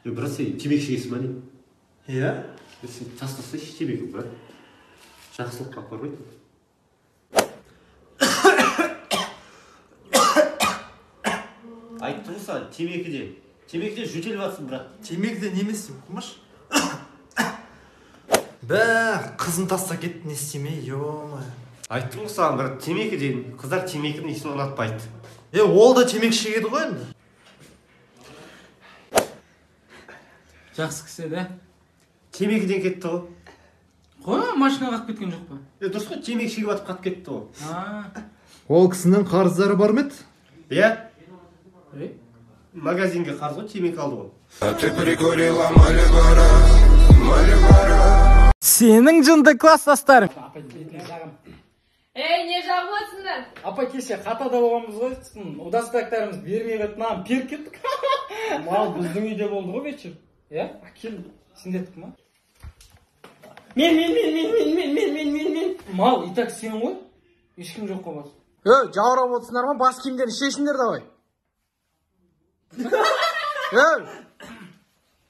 Брат, сен темекі шегесің ба не? Иә? Сен тастасайшы темекі, брат. Жақсылыққа апармайды. Айттым ғой саған, темекіде жөтеліп жатсың, брат. Темекіде немесің, қымаш? Бә, қызын таста кетті, не істемей, ё-ма. Айттым ғой саған, брат, темекіден, қыздар темекінің исін ұнатпайды. Ол да темекі шегеді ғой енді. Жақсы кісі еді. Темекіден кетті ғой. Қой, машинаға қалып кеткен жоқ па? Дұрыс қой, темекі шегіп атып қатып кетті ғой. Ол кісінің қарыздары бар ма еді? Иә? Магазинге қарыз ғой, темекі алды ғой. Сенің жынды класстастарың. Не жағып отырсыңдар? Апа, кеше қатада болғанбыз ғой, удастықтарымыз бермей қойып, маған періп кеттік. Мал біздің үйде болды ғой вечер. Иә? Кел, сендеттік ма? Мен. Мал, итак сен ғой? Ешкім жоқ қоймас. Жаурап отырсыңдар ма? Бас киімдерін шешіңдер давай.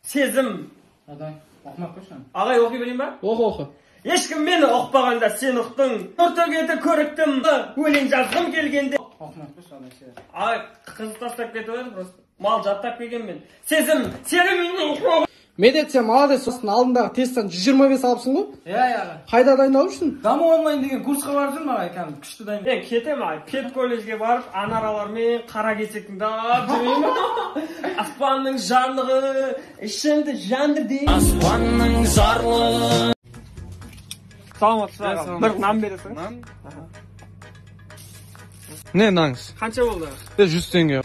Сезім. Оқымақ қойшан. Ағай, оқи берейін ба? Оқы. Ешкім мені оқпағанда сен ұқтың. Нұртөгеті көріктім. Өлең жазғым келгенде. Оқымақ қойшан. Ағай, қызы тастап кетіп еді просто. Мал жаттап келген мен. Сезім, сені мен оқымағым. Медетсем молодец, сосын алдындағы тесттен 125 алыпсың ғой? Иә. Қайда дайындалып жүрсің? Даму онлайн деген курсқа барып жүрмін ағай, кәдімгі күшті дайындалып. Мен кетем ағай, пет колледжге барып, анаралармен қара кесектің дап жүрейін. Аспанның жарлығы, ішімді жандырды. Аспанның жарлығы. Саламатсыз ағам, бір нан бересің? Нан? Не наңыз? Қанша болды? 100 теңге.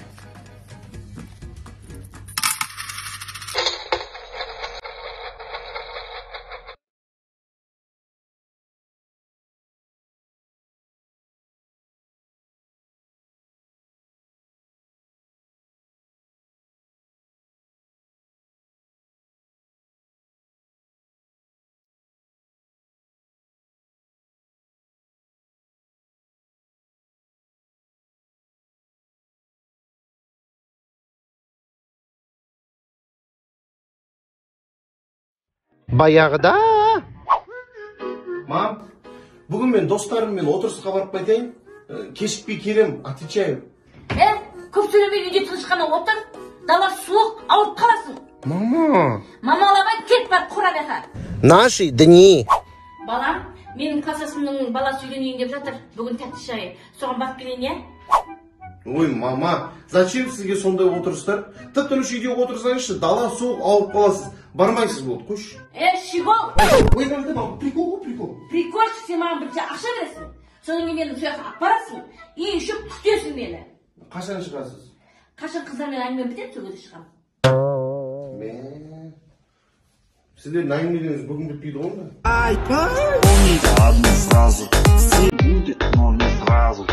Баяғыда. Мам, бүгін мен достарыммен отырысқа барып қайтайын. Кешікпей келем, отвечаю. Көп сөйлемей үйде тыныш қана отыр. Дала суық, ауырып қаласың. Мама. Мамаламай кет бар Құранға. Наши дни. Балам, менің классасымның баласы үйленейін деп жатыр. Бүгін тәтті шайы. Соған барып келейін, иә? Ой, мама, зачем сізге сондай отырыстар? Тып-тыныш үйде отырсаңызшы, дала суық, ауырып қаласыз. Бармайсыз болды, қойшы. Щегол! Ой, мама, прикол ғой, прикол. Прикол, сен маған бірінші ақша бересің. Содан кейін мені сол жаққа алып барасың. Үй ішіп күтесің мені. Қашан шығасыз? Қашан қыздармен әңгіме бітеді, сол кезде шығамын. Сіздердің әңгімелеріңіз бүгін бітпейді ғой? Ай, сразу, все будет, но не сразу.